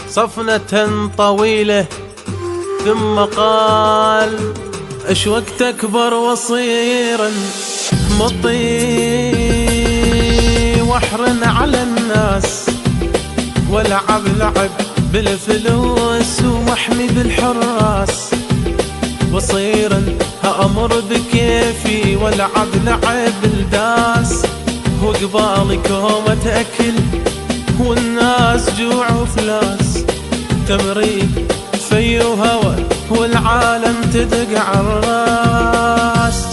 صفنة طويلة ثم قال: اش وقت اكبر وصيرا مطي وحرن على الناس، والعب لعب بالفلوس ومحمي بالحراس، وصيرا هأمر بكيفي والعب لعب بالداس، وقبالي كومة أكل والناس جوع وفلاس، تمرين في وهوى والعالم تدق عالراس.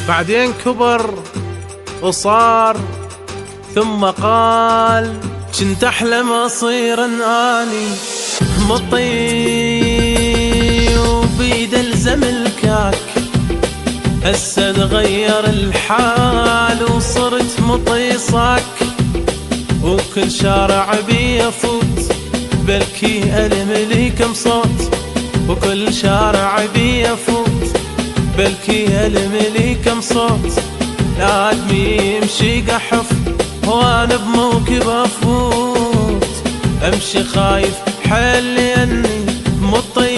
بعدين كبر وصار ثم قال: كنت أحلم أصير أني مطي وبيد الزم الكاك، هسه تغير الحال وصرت مطي صاك، وكل شارع بي أفوت بلكي ألم كم صوت، وكل شارع بي أفوت بلكي ألم كم صوت، لازمي يمشي قحف وانا بموكب افوت، امشي خايف حيل لاني مطي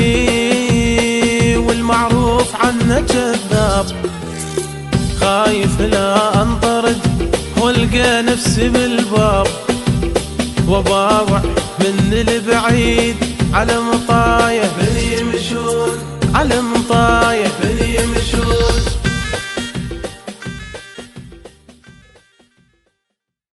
والمعروف عنه كذاب، خايف لا انطرد والقى نفسي بالباب، وباوع من البعيد على مطايه بل يمشون، على مطايه بل يمشون.